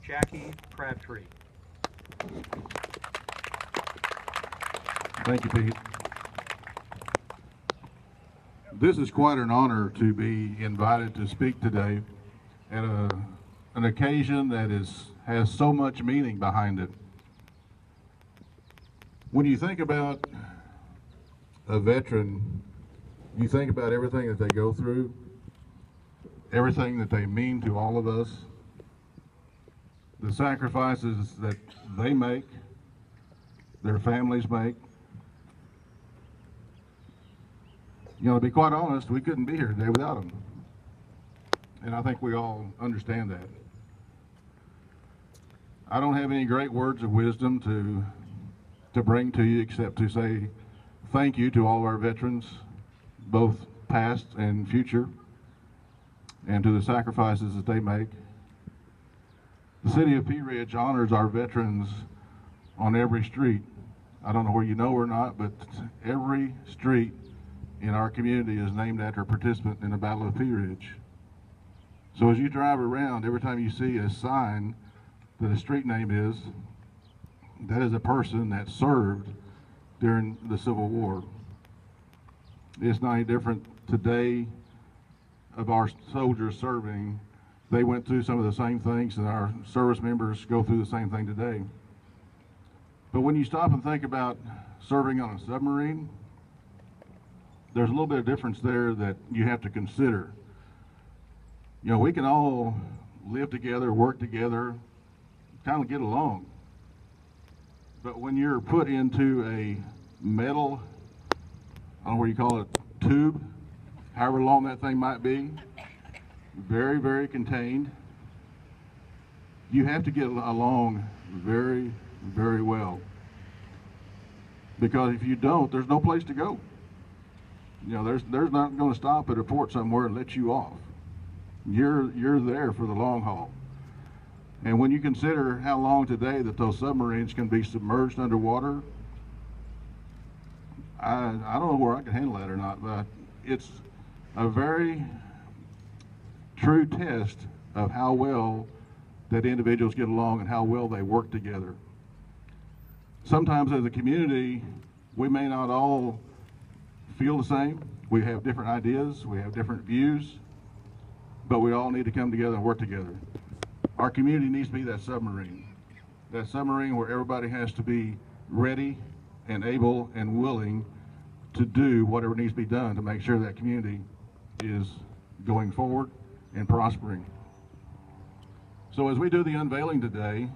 Shaky. Thank you, Pete. This is quite an honor to be invited to speak today at an occasion that has so much meaning behind it. When you think about a veteran, you think about everything that they go through, everything that they mean to all of us, the sacrifices that they make, their families make. You know, to be quite honest, we couldn't be here today without them. And I think we all understand that. I don't have any great words of wisdom to bring to you except to say thank you to all of our veterans, both past and future, and to the sacrifices that they make. The city of Pea Ridge honors our veterans on every street. I don't know where you know or not, but every street in our community is named after a participant in the Battle of Pea Ridge. So as you drive around, every time you see a sign that a street name is, that is a person that served during the Civil War. It's not any different today of our soldiers serving. They went through some of the same things, and our service members go through the same thing today. But when you stop and think about serving on a submarine, there's a little bit of difference there that you have to consider. You know, we can all live together, work together, kind of get along. But when you're put into a metal, I don't know what you call it, tube, however long that thing might be, very, very contained, you have to get along very, very well. Because if you don't, there's no place to go. You know, there's not going to stop at a port somewhere and let you off. You're there for the long haul. And when you consider how long today that those submarines can be submerged underwater, I don't know where I can handle that or not, but it's a very true test of how well that individuals get along and how well they work together. Sometimes as a community, we may not all feel the same. We have different ideas, we have different views, but we all need to come together and work together. Our community needs to be that submarine where everybody has to be ready and able and willing to do whatever needs to be done to make sure that community is going forward and prospering. So as we do the unveiling today,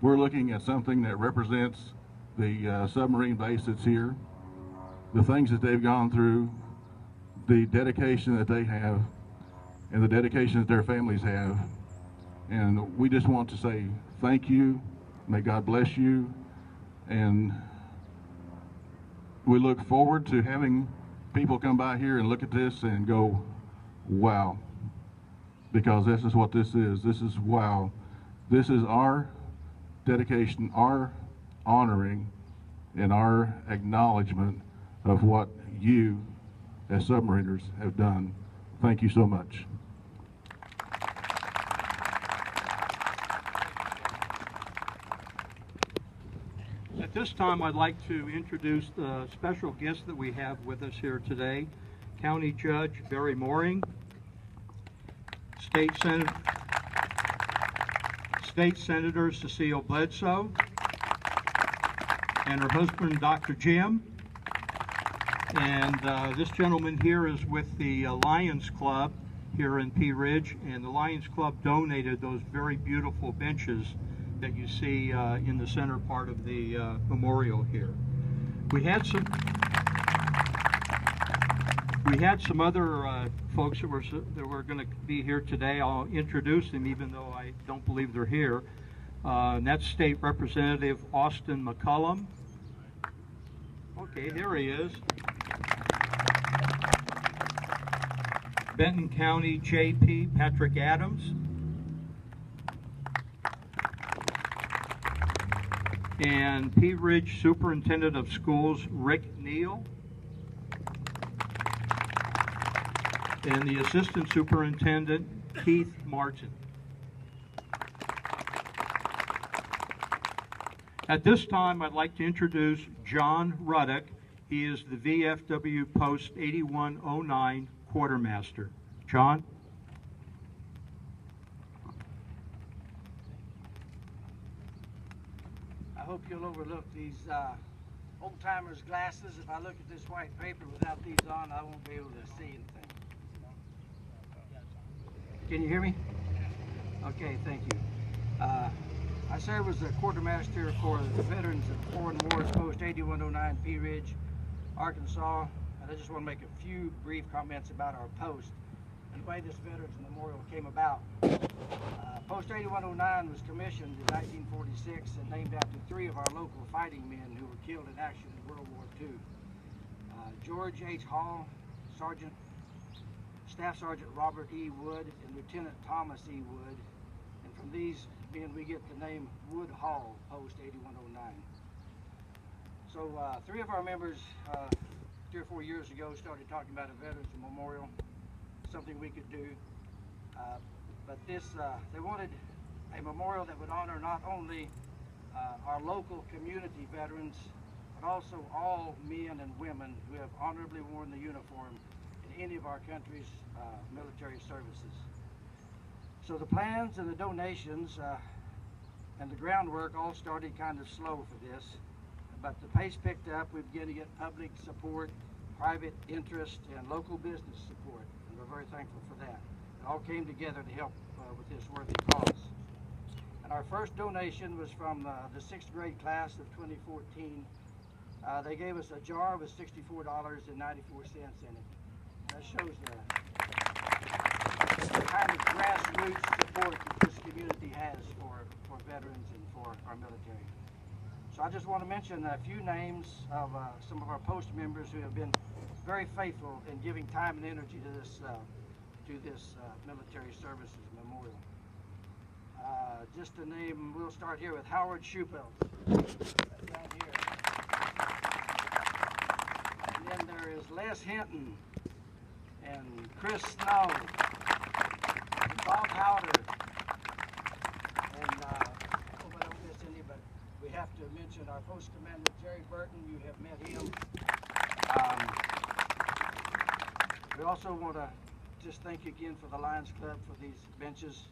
we're looking at something that represents the submarine base that's here, the things that they've gone through, the dedication that they have, and the dedication that their families have. And we just want to say thank you, may God bless you, and we look forward to having people come by here and look at this and go, wow, because this is what this is. This is wow. This is our dedication, our honoring, and our acknowledgement of what you as submariners have done. Thank you so much. At this time, I'd like to introduce the special guest that we have with us here today, County Judge Barry Mooring, State Senator Cecile Bledsoe, and her husband, Dr. Jim. And this gentleman here is with the Lions Club here in Pea Ridge, and the Lions Club donated those very beautiful benches that you see in the center part of the memorial here. We had some other folks that were going to be here today. I'll introduce them, even though I don't believe they're here. And that's State Representative Austin McCullum. Okay, there he is. Benton County JP Patrick Adams. And Pea Ridge Superintendent of Schools Rick Neal. And the Assistant Superintendent Keith Martin. At this time, I'd like to introduce John Ruddock. He is the VFW Post 8109 Quartermaster. John? I hope you'll overlook these old-timers' glasses. If I look at this white paper without these on, I won't be able to see anything. Can you hear me? Okay, thank you. I serve as the quartermaster for the Veterans of Foreign Wars Post 8109 Pea Ridge, Arkansas, and I just want to make a few brief comments about our post and the way this Veterans Memorial came about. Post 8109 was commissioned in 1946 and named after 3 of our local fighting men who were killed in action in World War II. George H. Hall, Staff Sergeant Robert E. Wood, and Lieutenant Thomas E. Wood. And from these men we get the name Wood Hall, Post 8109. So 3 of our members 3 or 4 years ago started talking about a Veterans Memorial, something we could do. But they wanted a memorial that would honor not only our local community veterans, but also all men and women who have honorably worn the uniform in any of our country's military services. So the plans and the donations and the groundwork all started kind of slow for this, but the pace picked up. We began to get public support, private interest, and local business support, and we're very thankful for that. It all came together to help with this worthy cause. And our first donation was from the 6th grade class of 2014. They gave us a jar with $64.94 in it. That shows the kind of grassroots support that this community has for veterans and for our military. So I just want to mention a few names of some of our post members who have been very faithful in giving time and energy to this military services memorial. Just to name, we'll start here with Howard Schupel, down here. And then there is Les Hinton and Chris Snow, and Bob Howder, and I hope I don't miss any, but we have to mention our post commander Jerry Burton. You have met him. We also want to just thank you again for the Lions Club for these benches.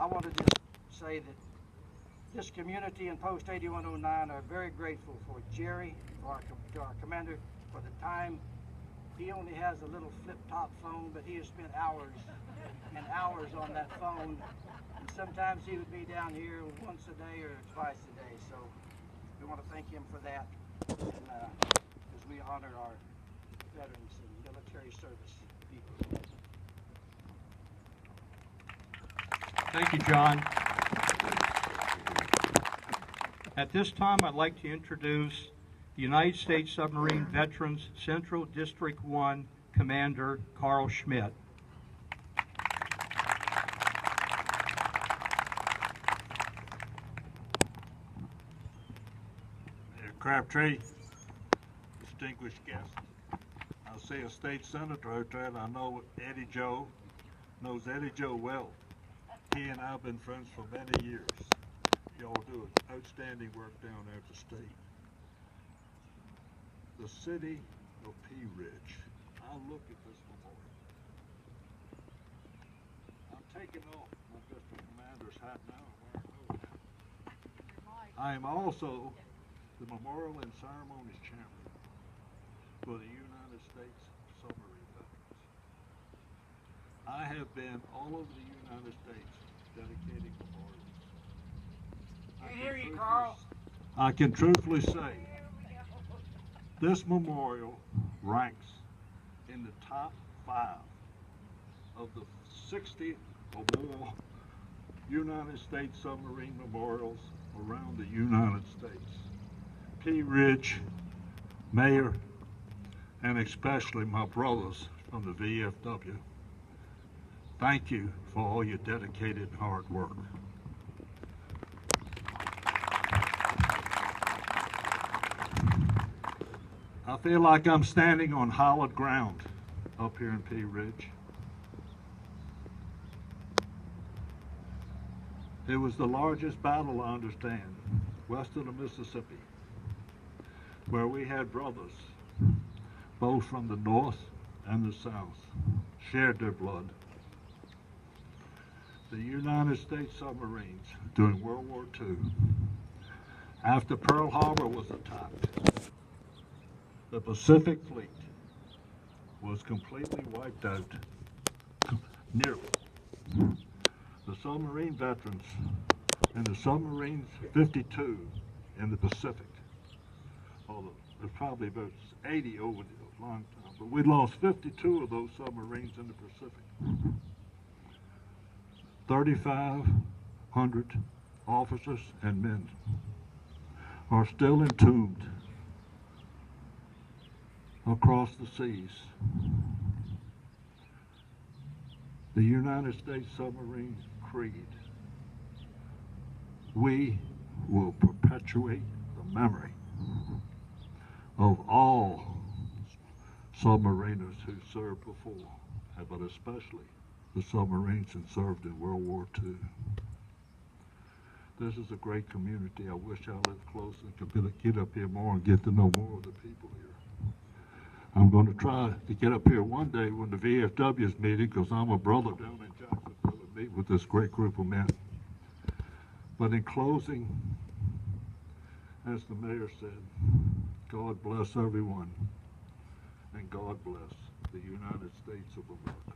I want to just say that this community and Post 8109 are very grateful for Jerry, our commander, for the time. He only has a little flip-top phone, but he has spent hours and hours on that phone. And sometimes he would be down here once a day or twice a day. So we want to thank him for that, and, as we honor our veterans and military service people. Thank you, John. At this time, I'd like to introduce the United States Submarine Veterans Central District 1 Commander Carl Schmidt. Mayor Crabtree, distinguished guests. I see a state senator out there, and I know Eddie Joe, knows Eddie Joe well. He and I have been friends for many years. Y'all do outstanding work down there at the state. The city of Pea Ridge. I'll look at this memorial. I'm taking off my district commander's hat now and wearing over. I am also the Memorial and Ceremonies Chairman for the United States Submarine Veterans. I have been all over the United States dedicating memorials. I hear you, Carl. I can truthfully say this memorial ranks in the top 5 of the 60 or more United States submarine memorials around the United States. Pea Ridge, Mayor, and especially my brothers from the VFW, thank you for all your dedicated hard work. I feel like I'm standing on hallowed ground up here in Pea Ridge. It was the largest battle, I understand, west of the Mississippi, where we had brothers, both from the north and the south, shared their blood. The United States submarines during World War II, after Pearl Harbor was attacked, the Pacific Fleet was completely wiped out, nearly. The submarine veterans and the submarines 52 in the Pacific, although there's probably about 80 over the long time, but we lost 52 of those submarines in the Pacific. 3,500 officers and men are still entombed across the seas. The United States submarine creed. We will perpetuate the memory of all submariners who served before, but especially the submarines that served in World War II. This is a great community. I wish I lived close and could get up here more and get to know more of the people here. I'm going to try to get up here one day when the VFW is meeting, because I'm a brother down in Jacksonville and meet with this great group of men. But in closing, as the mayor said, God bless everyone, and God bless the United States of America.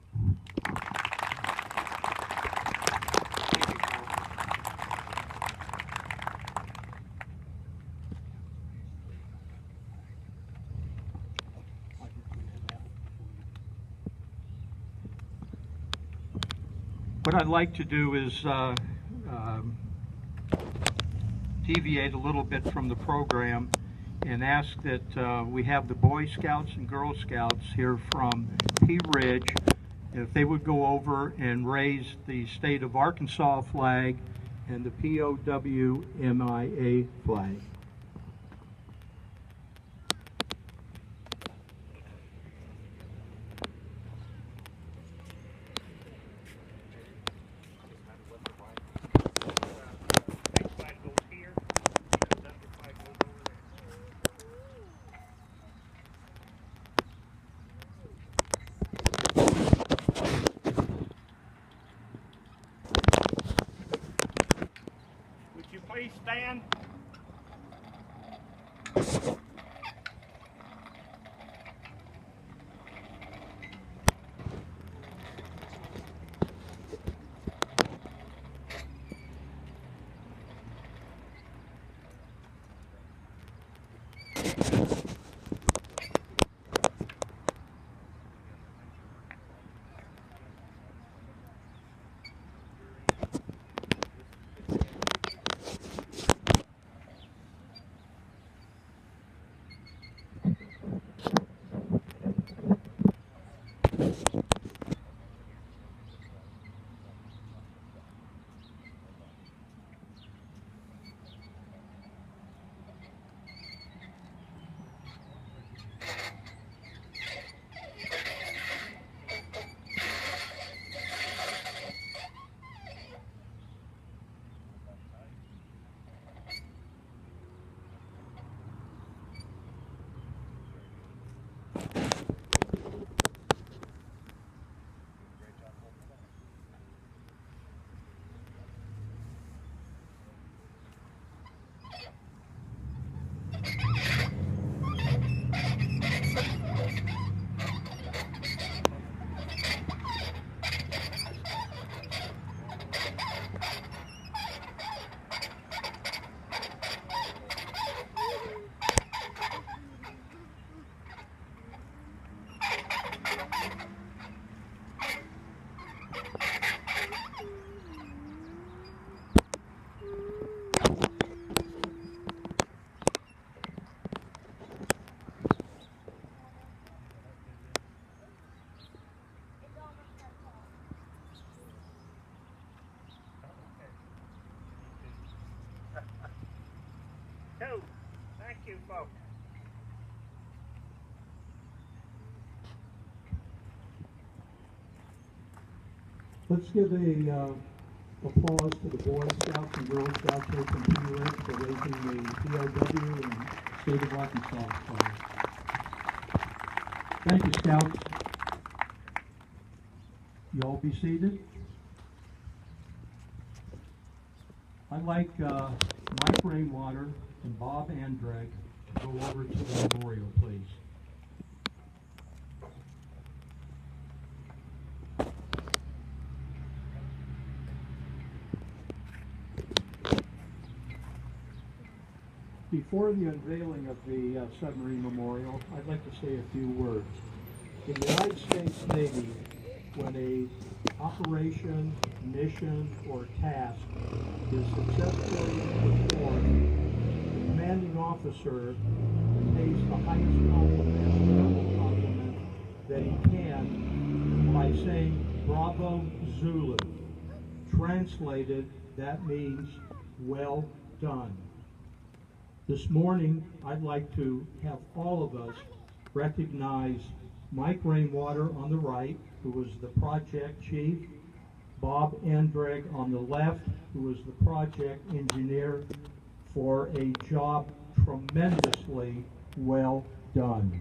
What I'd like to do is deviate a little bit from the program and ask that we have the Boy Scouts and Girl Scouts here from Pea Ridge, if they would go over and raise the state of Arkansas flag and the POWMIA flag. Would you please stand? Thank you, folks. Let's give a applause to the Boy Scouts and Girl Scouts here from Pea Ridge for raising the POW and State of Arkansas fund. Thank you, Scouts. You all be seated. I'd like Mike Rainwater and Bob Andreg to go over to the memorial, please. Before the unveiling of the submarine memorial, I'd like to say a few words. In the United States Navy, when a operation, mission, or task is successfully performed, the commanding officer pays the highest compliment that he can by saying, "Bravo Zulu." Translated, that means, "well done." This morning, I'd like to have all of us recognize Mike Rainwater on the right, who was the project chief, Bob Andreg on the left, who was the project engineer, for a job tremendously well done.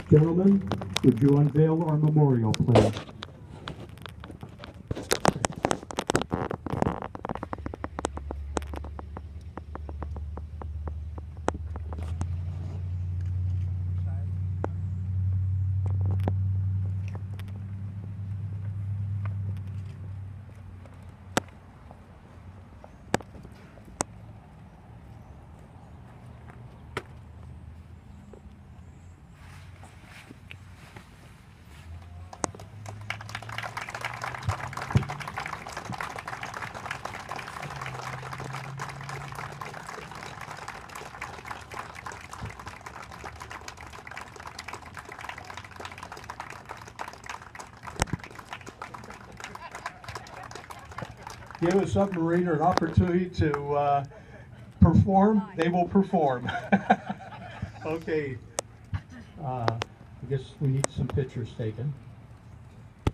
Gentlemen, would you unveil our memorial, please? Give a submariner an opportunity to perform, they will perform. Okay, I guess we need some pictures taken.